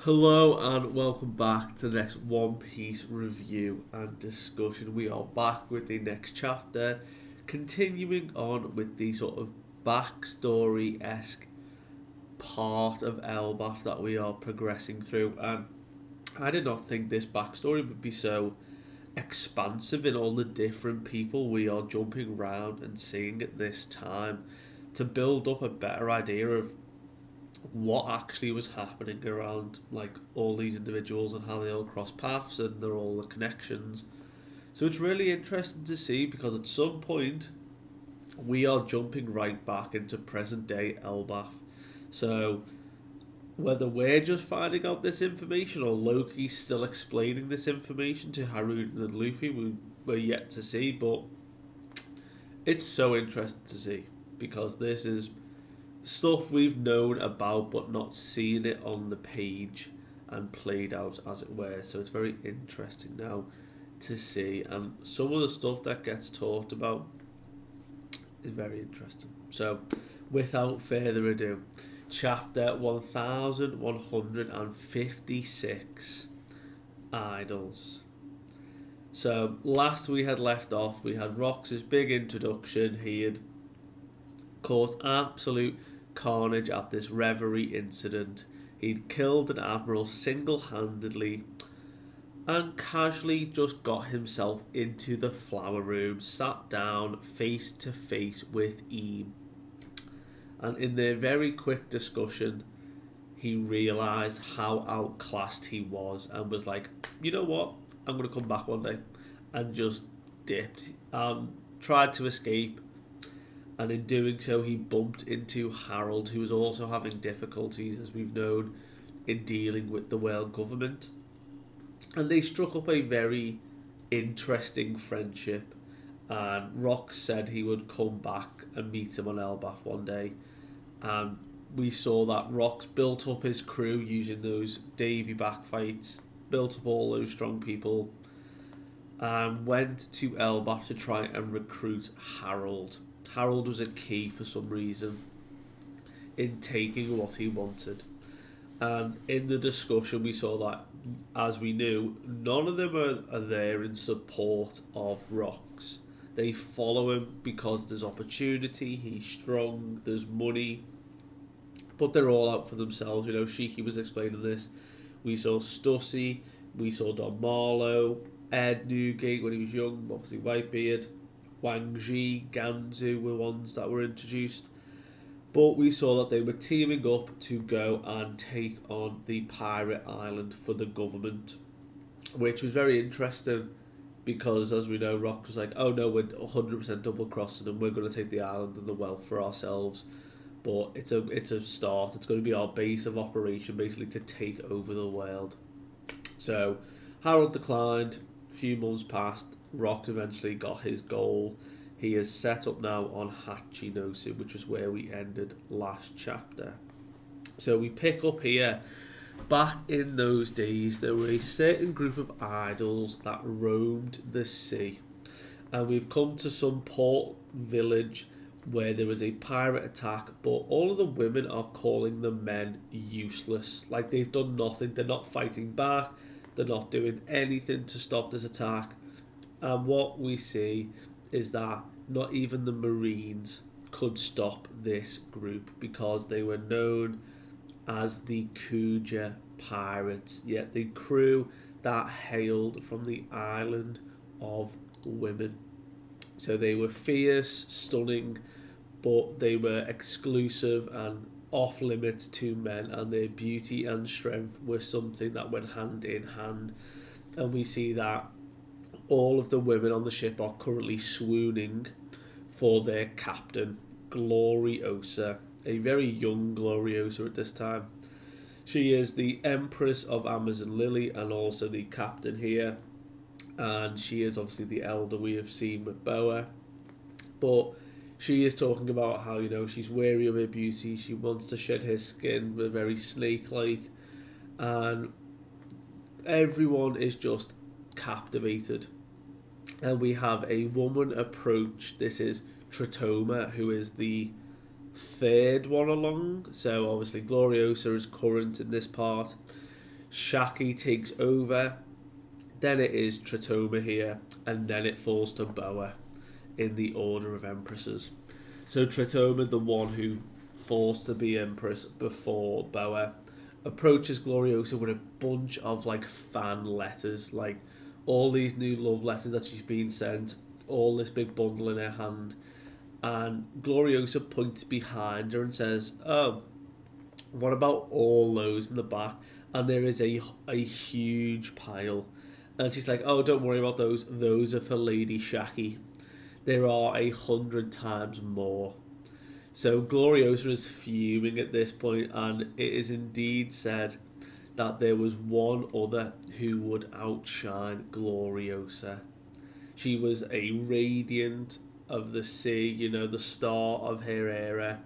Hello and welcome back to the next One Piece review and discussion. We are back with the next chapter, continuing on with the sort of backstory esque part of Elbaf that we are progressing through. And I did not think this backstory would be so expansive in all the different people we are jumping around and seeing at this time to build up a better idea of what actually was happening around like all these individuals and how they all cross paths and they're all the connections. So it's really interesting to see because at some point we are jumping right back into present day Elbaf. So whether we're just finding out this information or Loki's still explaining this information to Harun and Luffy, we're yet to see. But it's so interesting to see because this is stuff we've known about but not seen it on the page and played out as it were. So it's very interesting now to see, and some of the stuff that gets talked about is very interesting. So without further ado, chapter 1156, Idols. So last we had left off, we had Rox's big introduction. He had caused absolute carnage at this reverie incident. He'd killed an admiral single handedly and casually just got himself into the flower room, sat down face to face with Eam. And in their very quick discussion, he realised how outclassed he was and was like, you know what, I'm going to come back one day. And just dipped. Tried to escape, and in doing so he bumped into Harold, who was also having difficulties, as we've known, in dealing with the world government. And they struck up a very interesting friendship, and Rock said he would come back and meet him on Elbaf one day. And we saw that Rock's built up his crew using those Davy back fights, built up all those strong people, and went to Elbaf to try and recruit Harold. Harold was a key for some reason in taking what he wanted. And in the discussion, we saw that, as we knew, none of them are there in support of Rox. They follow him because there's opportunity, he's strong, there's money, but they're all out for themselves. You know, Shiki was explaining this. We saw Stussy, we saw Don Marlowe, Ed Newgate when he was young, obviously Whitebeard, Wang Ji, Ganzu were ones that were introduced. But we saw that they were teaming up to go and take on the pirate island for the government, which was very interesting because, as we know, Rock was like, oh no, we're 100% double crossing and we're going to take the island and the wealth for ourselves. But it's a start. It's going to be our base of operation, basically, to take over the world. So Harold declined. A few months passed. Rock eventually got his goal. He is set up now on Hachinosu, which was where we ended last chapter. So we pick up here. Back in those days, there were a certain group of idols that roamed the sea. And we've come to some port village where there was a pirate attack, but all of the women are calling the men useless. Like, they've done nothing. They're not fighting back. They're not doing anything to stop this attack. And what we see is that not even the Marines could stop this group because they were known as the Kuja pirates, yet the crew that hailed from the island of women. So they were fierce, stunning, but they were exclusive and off limits to men, and their beauty and strength were something that went hand in hand. And we see that all of the women on the ship are currently swooning for their captain, Gloriosa, a very young Gloriosa at this time. She is the Empress of Amazon Lily and also the captain here, and she is obviously the elder we have seen with Boa. But she is talking about how, you know, she's weary of her beauty, she wants to shed her skin, but very snake-like, and everyone is just captivated. And we have a woman approach. This is Tritoma, who is the third one along. So obviously Gloriosa is current in this part. Shaki takes over. Then it is Tritoma here, and then it falls to Boa in the order of empresses. So Tritoma, the one who falls to be empress before Boa, approaches Gloriosa with a bunch of like fan letters, like all these new love letters that she's been sent, all this big bundle in her hand. And Gloriosa points behind her and says, "Oh, what about all those in the back?" And there is a huge pile. And she's like, "Oh, don't worry about those. Those are for Lady Shaki. There are 100 times more." So Gloriosa is fuming at this point, and it is indeed said that there was one other who would outshine Gloriosa. She was a radiant of the sea, you know, the star of her era,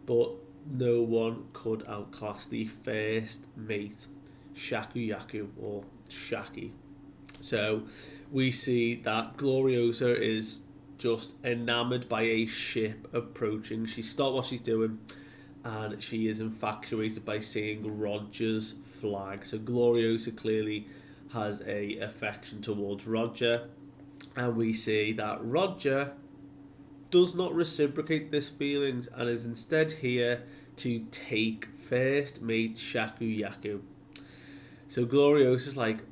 but no one could outclass the first mate, Shakuyaku, or Shaki. So we see that Gloriosa is just enamored by a ship approaching. She stopped what she's doing, and she is infatuated by seeing Roger's flag. So Gloriosa clearly has a affection towards Roger, and we see that Roger does not reciprocate this feelings and is instead here to take first mate Shakuyaku. So Gloriosa's like,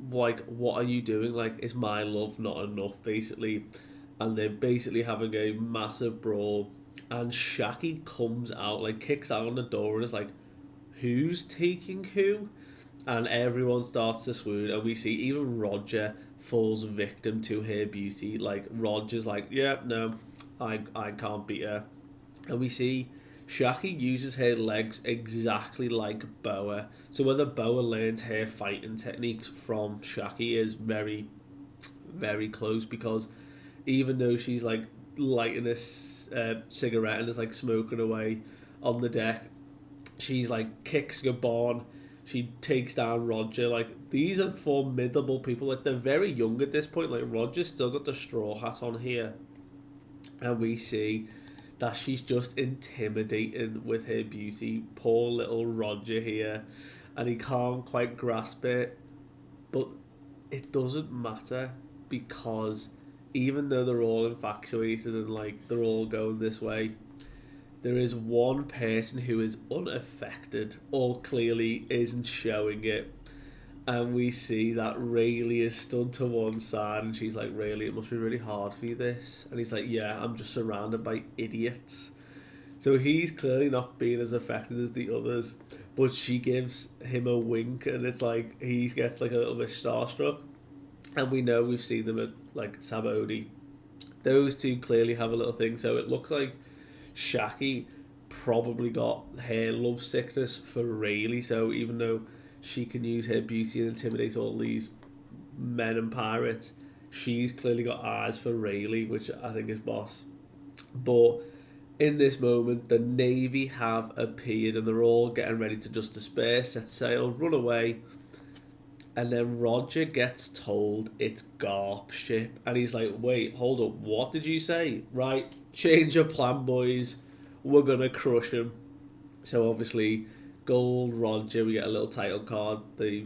what are you doing? Like, is my love not enough, basically? And they're basically having a massive brawl. And Shaki comes out, like, kicks out on the door and is like, who's taking who? And everyone starts to swoon. And we see even Roger falls victim to her beauty. Like, Roger's like, yeah, no, I can't beat her. And we see Shaki uses her legs exactly like Boa. So whether Boa learns her fighting techniques from Shaki is very, very close, because even though she's like lighting a cigarette and is like smoking away on the deck, she's like kicks Gabon. She takes down Roger. Like, these are formidable people. Like, they're very young at this point. Like, Roger's still got the straw hat on here, and we see that she's just intimidating with her beauty. Poor little Roger here, and he can't quite grasp it. But it doesn't matter, because even though they're all infatuated and like they're all going this way, there is one person who is unaffected, or clearly isn't showing it. And we see that Rayleigh is stood to one side, and she's like, "Rayleigh, it must be really hard for you, this." And he's like, "Yeah, I'm just surrounded by idiots." So he's clearly not being as affected as the others, but she gives him a wink, and it's like he gets like a little bit starstruck. And we know, we've seen them at like Sabaody. Those two clearly have a little thing, so it looks like Shaki probably got her love sickness for Rayleigh. So even though she can use her beauty and intimidate all these men and pirates, she's clearly got eyes for Rayleigh, which I think is boss. But in this moment, the Navy have appeared, and they're all getting ready to just disperse, set sail, run away. And then Roger gets told it's Garp's ship, and he's like, "Wait, hold up, what did you say? Right, change your plan, boys. We're gonna crush him." So obviously, Gold Roger, we get a little title card, the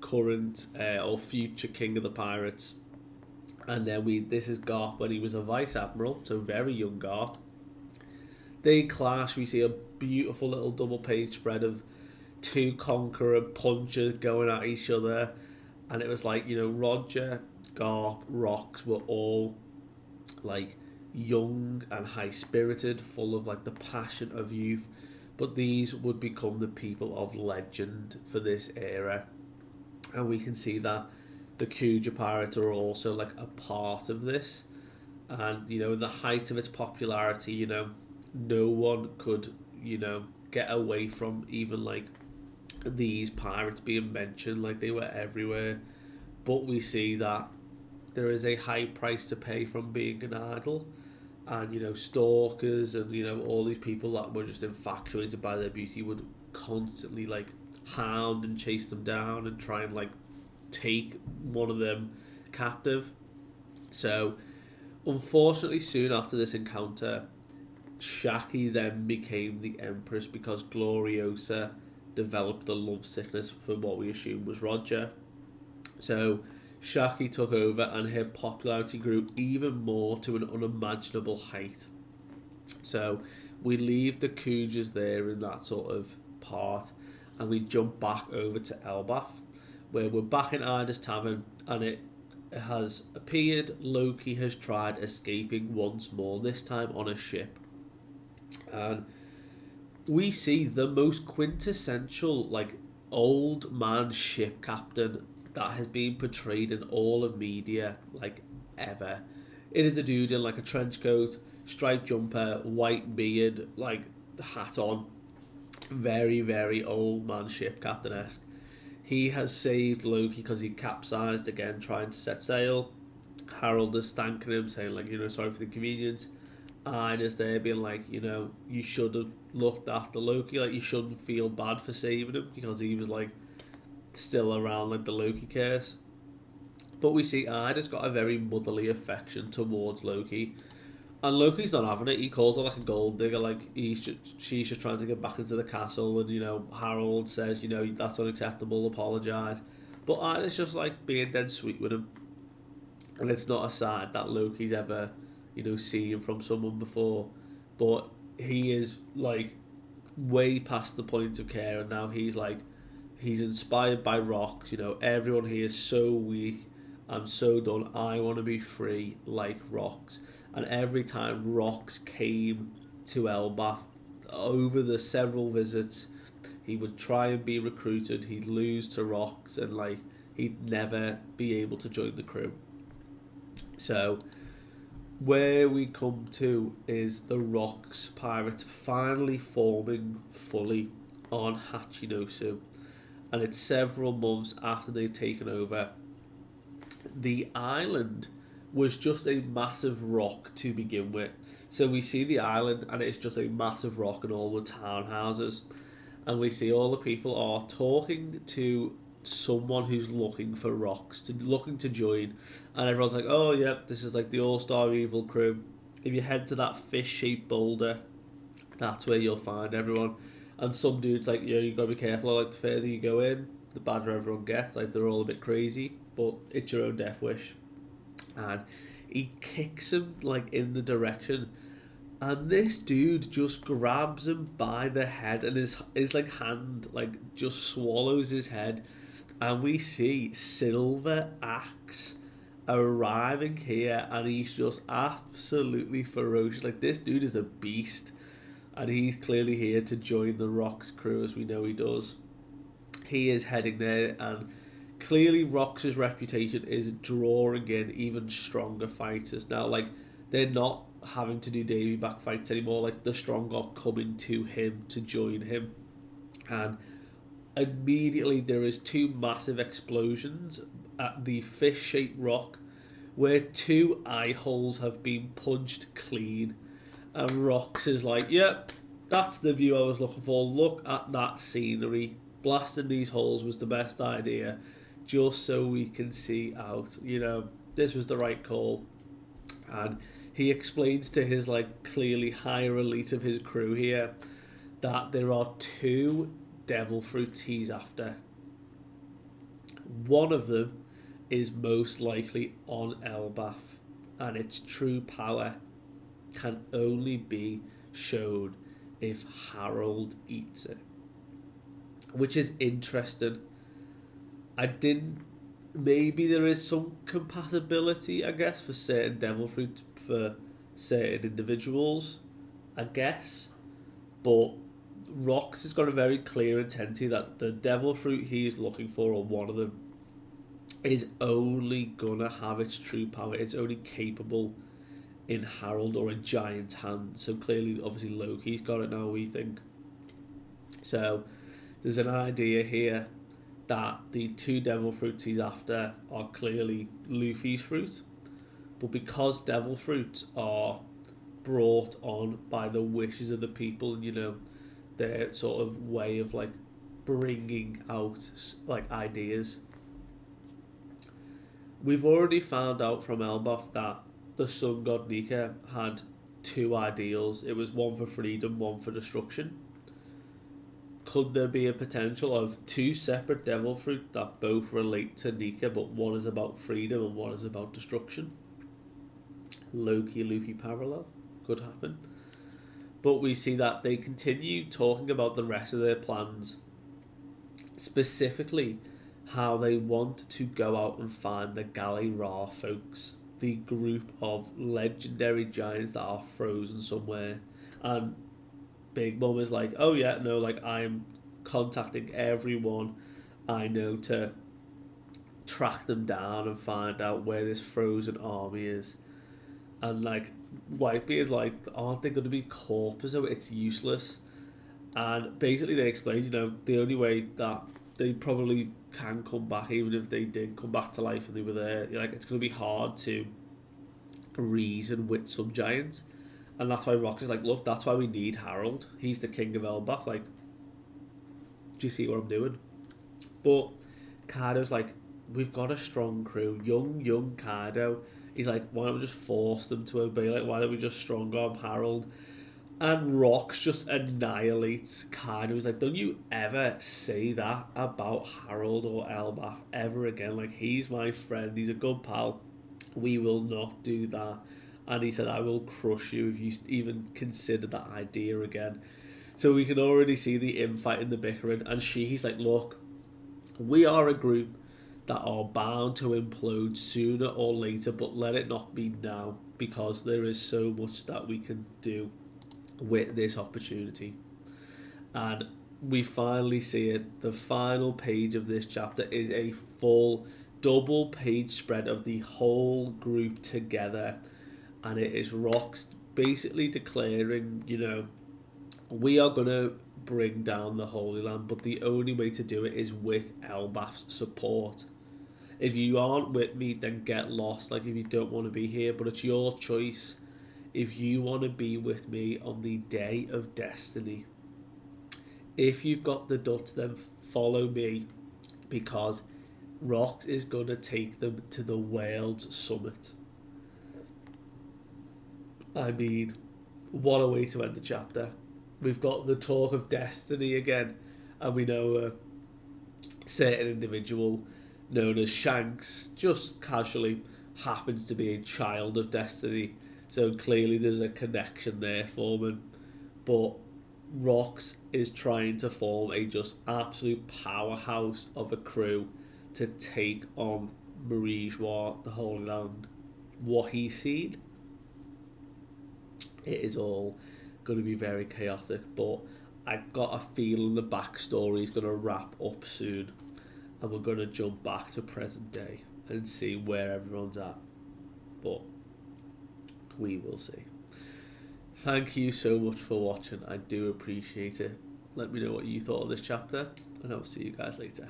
current or future king of the pirates. And then this is Garp when he was a vice admiral, so very young Garp. They clash. We see a beautiful little double page spread of two conqueror punchers going at each other, and it was like, you know, Roger, Garp, Rox were all like young and high spirited, full of like the passion of youth, but these would become the people of legend for this era. And we can see that the Kuja pirates are also like a part of this. And you know, the height of its popularity, you know, no one could, you know, get away from even like these pirates being mentioned. Like, they were everywhere. But we see that there is a high price to pay from being an idol, and you know, stalkers and you know, all these people that were just infatuated by their beauty would constantly like hound and chase them down and try and like take one of them captive. So unfortunately, soon after this encounter, Shaki then became the empress, because Gloriosa developed the love sickness for what we assumed was Roger. So Shaki took over and her popularity grew even more to an unimaginable height. So we leave the Kujas there in that sort of part, and we jump back over to Elbaf, where we're back in Ida's tavern, and it has appeared Loki has tried escaping once more, this time on a ship. And we see the most quintessential, like, old man ship captain that has been portrayed in all of media, like, ever. It is a dude in, like, a trench coat, striped jumper, white beard, like, hat on. Very, very old man ship captain-esque. He has saved Loki because he capsized again trying to set sail. Harold is thanking him, saying, like, sorry for the inconvenience. Ida's there being like, you should have looked after Loki. Like, you shouldn't feel bad for saving him because he was, like, still around, like, the Loki curse. But we see Ida's got a very motherly affection towards Loki. And Loki's not having it. He calls her like a gold digger. Like, she's just trying to get back into the castle. And, Harold says, that's unacceptable, apologise. But Ida's just, like, being dead sweet with him. And it's not a side that Loki's ever, seen from someone before. But he is, like, way past the point of care. And now he's, like, he's inspired by rocks. Everyone here is so weak. I'm so done. I want to be free like rocks. And every time rocks came to Elbaf, over the several visits, he would try and be recruited. He'd lose to rocks, and like he'd never be able to join the crew. So where we come to is the Rocks pirates finally forming fully on Hachinosu, and it's several months after they've taken over. The island was just a massive rock to begin with. So we see the island and it's just a massive rock and all the townhouses. And we see all the people are talking to someone who's looking for rocks, looking to join. And everyone's like, oh, yeah, this is like the all-star evil crew. If you head to that fish-shaped boulder, that's where you'll find everyone. And some dude's like, you got to be careful. Like, the further you go in, the badder everyone gets. Like, they're all a bit crazy, but it's your own death wish. And he kicks him like in the direction, and this dude just grabs him by the head, and his like hand like just swallows his head, and we see Silver Axe arriving here, and he's just absolutely ferocious. Like, this dude is a beast, and he's clearly here to join the Rocks crew, as we know he does. He is heading there, and clearly Rox's reputation is drawing in even stronger fighters. Now, like, they're not having to do Davy back fights anymore. Like, the strong are coming to him to join him. And immediately there is two massive explosions at the fish-shaped rock where two eye holes have been punched clean. And Rox is like, yep, that's the view I was looking for. Look at that scenery. Blasting these holes was the best idea, just so we can see out. This was the right call. And he explains to his like clearly higher elite of his crew here that there are two devil fruits he's after. One of them is most likely on Elbaf, and its true power can only be shown if Harold eats it, which is interesting. Maybe there is some compatibility, I guess, for certain devil fruit for certain individuals, I guess. But Rox has got a very clear intent here that the devil fruit he's looking for, or one of them, is only gonna have its true power. It's only capable in Harold or a giant's hand. So clearly, obviously, Loki's got it now, we think. So there's an idea here that the two devil fruits he's after are clearly Luffy's fruit, but because devil fruits are brought on by the wishes of the people, and their sort of way of like bringing out like ideas. We've already found out from Elbaf that the sun god Nika had two ideals. It was one for freedom, one for destruction. could there be a potential of two separate devil fruit that both relate to Nika, but one is about freedom and one is about destruction? Loki Luffy parallel could happen. But we see that they continue talking about the rest of their plans, specifically how they want to go out and find the Galley Ra folks, the group of legendary giants that are frozen somewhere. And Big Mom is like, oh yeah, no, like I'm contacting everyone I know to track them down and find out where this frozen army is. And like Whitebeard is like, aren't they going to be corpses? So it's useless. And basically they explained, the only way that they probably can come back, even if they did come back to life and they were there, like it's going to be hard to reason with some giants. And that's why Rox is like, look, that's why we need Harold. He's the king of Elbaf. Like, do you see what I'm doing? But Cardo's like, we've got a strong crew. Young Cardo. He's like, why don't we just force them to obey? Like, why don't we just strong arm Harold? And Rox just annihilates Cardo. He's like, don't you ever say that about Harold or Elbaf ever again. Like, he's my friend. He's a good pal. We will not do that. And he said, I will crush you if you even consider that idea again. So we can already see the infight and the bickering. And he's like, look, we are a group that are bound to implode sooner or later, but let it not be now, because there is so much that we can do with this opportunity. And we finally see it. The final page of this chapter is a full double page spread of the whole group together. And it is Rox basically declaring, we are going to bring down the Holy Land, but the only way to do it is with Elbaf's support. If you aren't with me, then get lost, like if you don't want to be here, but it's your choice. If you want to be with me on the day of destiny, if you've got the guts, then follow me, because Rox is going to take them to the world's summit. I mean, what a way to end the chapter. We've got the talk of destiny again, and we know a certain individual known as Shanks just casually happens to be a child of destiny, so clearly there's a connection there for them. But Rox is trying to form a just absolute powerhouse of a crew to take on Marie-Joie, the Holy Land. What he's seen, it is all going to be very chaotic, but I got a feeling the backstory is going to wrap up soon, and we're going to jump back to present day and see where everyone's at. But we will see. Thank you so much for watching. I do appreciate it. Let me know what you thought of this chapter, and I'll see you guys later.